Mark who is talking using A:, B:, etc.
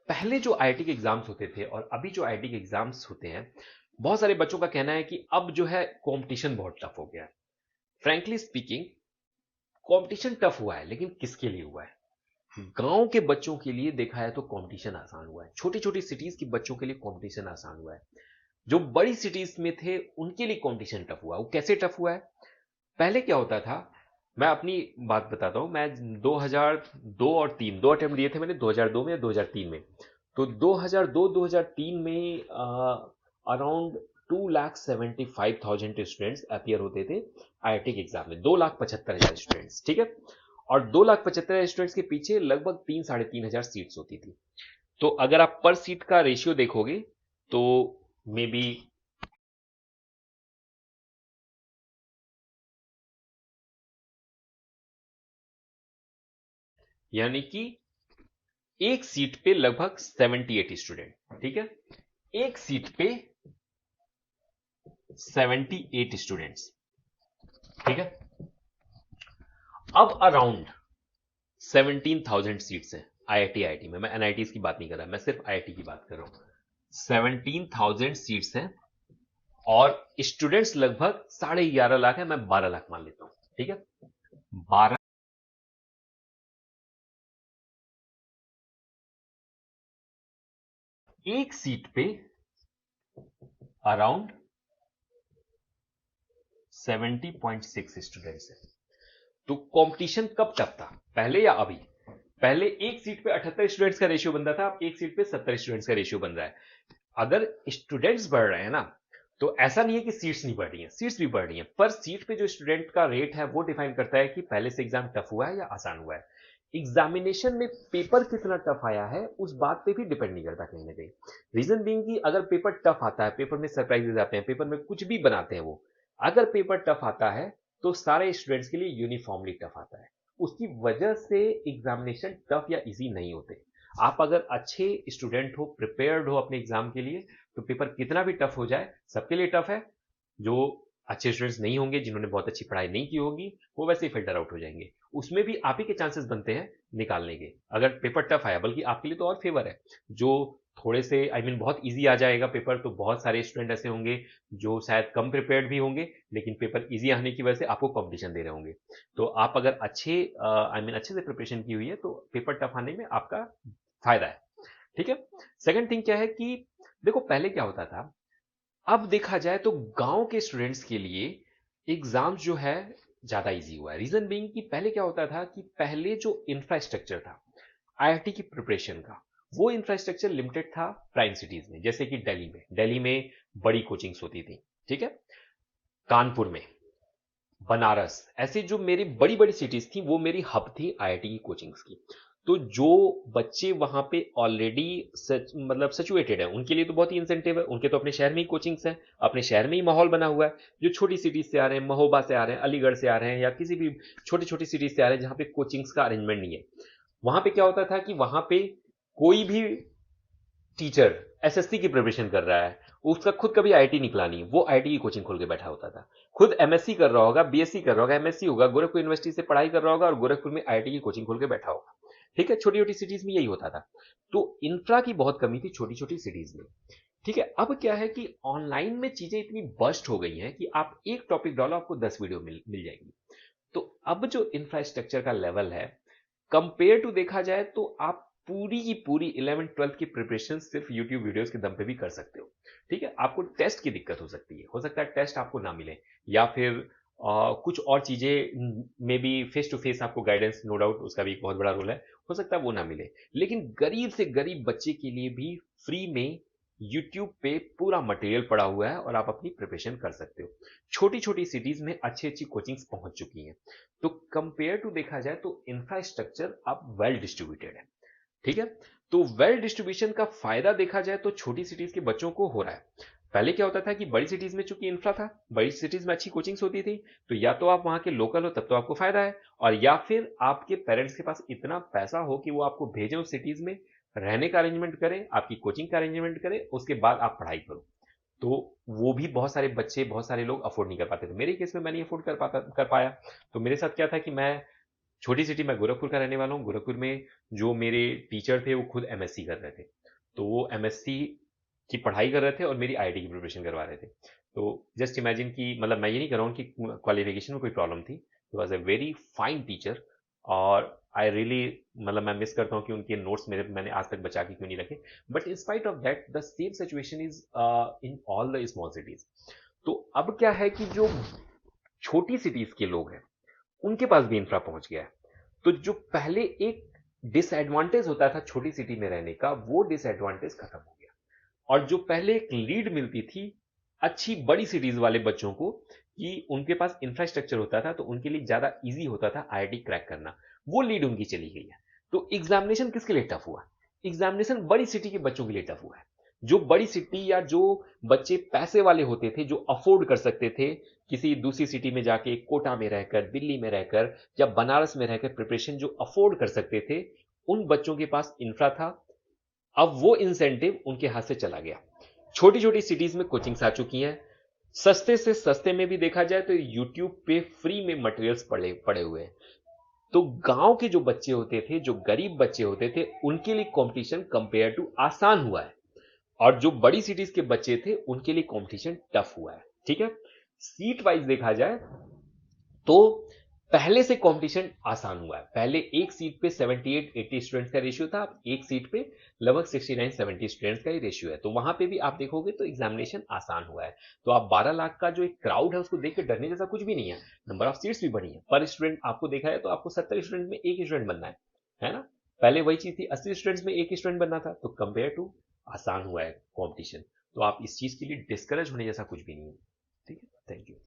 A: पहले जो आईआईटी के एग्जाम्स होते थे और अभी जो आईआईटी के एग्जाम्स होते हैं, बहुत सारे बच्चों का कहना है कि अब जो है कंपटीशन बहुत टफ हो गया है। फ्रैंकली स्पीकिंग, कंपटीशन टफ हुआ है, लेकिन किसके लिए हुआ है? गांव के बच्चों के लिए देखा है तो कंपटीशन आसान हुआ है, छोटी छोटी सिटीज के बच्चों के लिए कंपटीशन आसान हुआ है। जो बड़ी सिटीज में थे उनके लिए कंपटीशन टफ हुआ। वो कैसे टफ हुआ है? पहले क्या होता था, मैं अपनी बात बताता हूं। मैं 2002 और 3 दो अटेम्प्ट दिए थे मैंने, 2002 में या 2003 में। तो 2002-2003 में अराउंड 2,75,000 स्टूडेंट्स अपियर होते थे आईआईटी के एग्जाम में, 2,75,000 स्टूडेंट्स, ठीक है। और 2,75,000 स्टूडेंट्स के पीछे लगभग 3-3,500 सीट्स होती थी। तो अगर आप पर सीट का रेशियो देखोगे तो मे बी, यानी कि एक सीट पे लगभग 78 स्टूडेंट, ठीक है। एक सीट पे 78 स्टूडेंट्स, ठीक है। अब अराउंड 17,000 सीट्स हैं आईआईटी में। मैं एनआईटी की बात नहीं कर रहा, मैं सिर्फ आईआईटी की बात कर रहा हूं। 17,000 सीट्स हैं और स्टूडेंट्स लगभग 11.5 लाख है, मैं 12 लाख मान लेता हूं, ठीक है। 12, एक सीट पे अराउंड 70.6 स्टूडेंट्स हैं। तो कंपटीशन कब टफ था, पहले या अभी? पहले एक सीट पे 78 स्टूडेंट्स का रेशियो बनता था, अब एक सीट पे 70 स्टूडेंट्स का रेशियो बन रहा है। अगर स्टूडेंट्स बढ़ रहे हैं ना, तो ऐसा नहीं है कि सीट्स नहीं बढ़ रही हैं, सीट्स भी बढ़ रही हैं, पर सीट पे जो स्टूडेंट का रेट है वो डिफाइन करता है कि पहले से एग्जाम टफ हुआ है या आसान हुआ है। एग्जामिनेशन में पेपर कितना टफ आया है उस बात पे भी डिपेंड नहीं करता कहीं ना कहीं। रीजन बीइंग कि अगर पेपर टफ आता है, पेपर में सरप्राइजेस आते हैं, पेपर में कुछ भी बनाते हैं वो, अगर पेपर टफ आता है तो सारे स्टूडेंट्स के लिए यूनिफॉर्मली टफ आता है। उसकी वजह से एग्जामिनेशन टफ या इजी नहीं होते। आप अगर अच्छे स्टूडेंट हो, प्रिपेयर्ड हो अपने एग्जाम के लिए, तो पेपर कितना भी टफ हो जाए सबके लिए टफ है। जो अच्छे स्टूडेंट्स नहीं होंगे, जिन्होंने बहुत अच्छी पढ़ाई नहीं की होगी, वो वैसे ही फिल्टर आउट हो जाएंगे। उसमें भी आप ही के चांसेस बनते हैं निकालने के, अगर पेपर टफ आया। बल्कि आपके लिए तो और फेवर है, जो थोड़े से बहुत इजी आ जाएगा पेपर, तो बहुत सारे स्टूडेंट ऐसे होंगे जो शायद कम प्रिपेयर्ड भी होंगे, लेकिन पेपर इजी आने की वजह से आपको कॉम्पिटिशन दे रहे होंगे। तो आप अगर अच्छे से प्रिपरेशन की हुई है तो पेपर टफ आने में आपका फायदा है, ठीक है। सेकंड थिंग क्या है कि देखो, पहले क्या होता था, अब देखा जाए तो गांव के स्टूडेंट्स के लिए एग्जाम्स जो है ज्यादा इजी हुआ है। रीजन बीइंग कि पहले क्या होता था कि पहले जो इंफ्रास्ट्रक्चर था आईआईटी की प्रिपरेशन का, वो इंफ्रास्ट्रक्चर लिमिटेड था प्राइम सिटीज में, जैसे कि दिल्ली में बड़ी कोचिंग्स होती थी, ठीक है। कानपुर में, बनारस, ऐसे जो मेरी बड़ी बड़ी सिटीज थी वो मेरी हब थी आईआईटी की कोचिंग्स की। तो जो बच्चे वहां पे ऑलरेडी सिचुएटेड है, उनके लिए तो बहुत ही इंसेंटिव है, उनके तो अपने शहर में ही कोचिंग्स हैं, अपने शहर में ही माहौल बना हुआ है। जो छोटी सिटीज से आ रहे हैं, महोबा से आ रहे हैं, अलीगढ़ से आ रहे हैं, या किसी भी छोटी छोटी सिटीज से आ रहे हैं जहां पे कोचिंग्स का अरेंजमेंट नहीं है, वहां पे क्या होता था कि वहां पे कोई भी टीचर एसएससी की प्रिपरेशन कर रहा है, उसका खुद कभी आईटी निकला नहीं, वो आईटी की कोचिंग खोल के बैठा होता था। खुद एमएससी कर रहा होगा, बीएससी कर रहा होगा, एमएससी होगा, गोरखपुर यूनिवर्सिटी से पढ़ाई कर रहा होगा और गोरखपुर में आईटी की कोचिंग खोल के बैठा होगा, ठीक है। छोटी छोटी सिटीज में यही होता था। तो इंफ्रा की बहुत कमी थी छोटी छोटी सिटीज में, ठीक है। अब क्या है कि ऑनलाइन में चीजें इतनी बस्ट हो गई हैं कि आप एक टॉपिक डालो, आपको 10 वीडियो मिल जाएगी। तो अब जो इंफ्रास्ट्रक्चर का लेवल है, कंपेयर टू देखा जाए तो आप पूरी की पूरी 11th-12th की प्रिपरेशन सिर्फ यूट्यूब वीडियोस के दम पे भी कर सकते हो, ठीक है। आपको टेस्ट की दिक्कत हो सकती है, हो सकता है टेस्ट आपको ना मिले, या फिर कुछ और चीजें में भी फेस टू फेस आपको गाइडेंस, नो डाउट उसका भी एक बहुत बड़ा रोल है, हो सकता है वो ना मिले। लेकिन गरीब से गरीब बच्चे के लिए भी फ्री में यूट्यूब पे पूरा मटेरियल पड़ा हुआ है और आप अपनी प्रिपरेशन कर सकते हो। छोटी छोटी सिटीज में अच्छी अच्छी कोचिंग्स पहुंच चुकी हैं। तो कंपेयर टू देखा जाए तो इंफ्रास्ट्रक्चर अब वेल डिस्ट्रीब्यूटेड है, ठीक है। तो वेल डिस्ट्रीब्यूशन का फायदा देखा जाए तो छोटी सिटीज के बच्चों को हो रहा है। पहले क्या होता था कि बड़ी सिटीज में चूंकि इंफ्रा था, बड़ी सिटीज में अच्छी कोचिंग्स होती थी, तो या तो आप वहां के लोकल हो तब तो आपको फायदा है, और या फिर आपके पेरेंट्स के पास इतना पैसा हो कि वो आपको भेजें उस सिटीज में, रहने का अरेंजमेंट करें, आपकी कोचिंग का अरेंजमेंट करें, उसके बाद आप पढ़ाई करो। तो वो भी बहुत सारे बच्चे, बहुत सारे लोग अफोर्ड नहीं कर पाते थे। मेरे केस में मैं नहीं अफोर्ड कर पाया। तो मेरे साथ क्या था कि मैं छोटी सिटी, मैं गोरखपुर का रहने वाला हूँ। गोरखपुर में जो मेरे टीचर थे वो खुद एमएससी कर रहे थे, तो वो एमएससी की पढ़ाई कर रहे थे और मेरी आईआईटी की प्रिपरेशन करवा रहे थे। तो जस्ट इमेजिन कि मतलब मैं ये नहीं कर रहा हूँ कि क्वालिफिकेशन में कोई प्रॉब्लम थी। He was a very fine teacher, और आई रियली मतलब मैं मिस करता हूँ कि उनके नोट्स मैंने आज तक बचा के क्यों नहीं रखे। But in spite of that the same situation is in all the small cities. तो अब क्या है कि जो छोटी सिटीज के लोग हैं उनके पास भी इंफ्रा पहुंच गया है। तो जो पहले एक डिसएडवांटेज होता था छोटी सिटी में रहने का, वो डिसएडवांटेज खत्म हो गया। और जो पहले एक लीड मिलती थी अच्छी बड़ी सिटीज वाले बच्चों को कि उनके पास इंफ्रास्ट्रक्चर होता था तो उनके लिए ज्यादा इजी होता था आईआईटी क्रैक करना, वो लीड उनकी चली गई है। तो एग्जामिनेशन किसके लिए टफ हुआ? एग्जामिनेशन बड़ी सिटी के बच्चों के लिए टफ हुआ है। जो बड़ी सिटी या जो बच्चे पैसे वाले होते थे, जो अफोर्ड कर सकते थे किसी दूसरी सिटी में जाके, कोटा में रहकर, दिल्ली में रहकर या बनारस में रहकर प्रिपरेशन जो अफोर्ड कर सकते थे, उन बच्चों के पास इंफ्रा था। अब वो इंसेंटिव उनके हाथ से चला गया। छोटी छोटी सिटीज में कोचिंग्स आ चुकी हैं। सस्ते से सस्ते में भी देखा जाए तो यूट्यूब पे फ्री में मटेरियल्स पड़े पड़े हुए हैं। तो गांव के जो बच्चे होते थे, जो गरीब बच्चे होते थे, उनके लिए कंपटीशन कंपेयर टू आसान हुआ है। और जो बड़ी सिटीज के बच्चे थे उनके लिए कंपटीशन टफ हुआ है। ठीक है, सीट वाइज देखा जाए तो पहले से कंपटीशन आसान हुआ है। पहले एक सीट पे 78-80 स्टूडेंट्स का रेशियो था, अब एक सीट पे लगभग 69-70 स्टूडेंट्स का ही रेशियो है। तो वहां पे भी आप देखोगे तो एग्जामिनेशन आसान हुआ है। तो आप 12 लाख का जो एक क्राउड है उसको देख के डरने जैसा कुछ भी नहीं है। नंबर ऑफ सीट्स भी बढ़ी है। पर स्टूडेंट आपको देखा है तो आपको 70 स्टूडेंट में एक ही स्टूडेंट बनना है ना? पहले वही चीज थी, 80 स्टूडेंट्स में एक ही स्टूडेंट बनना था। तो कंपेयर टू आसान हुआ है कॉम्पिटिशन। तो आप इस चीज के लिए डिस्करेज होने जैसा कुछ भी नहीं है। ठीक है, थैंक यू।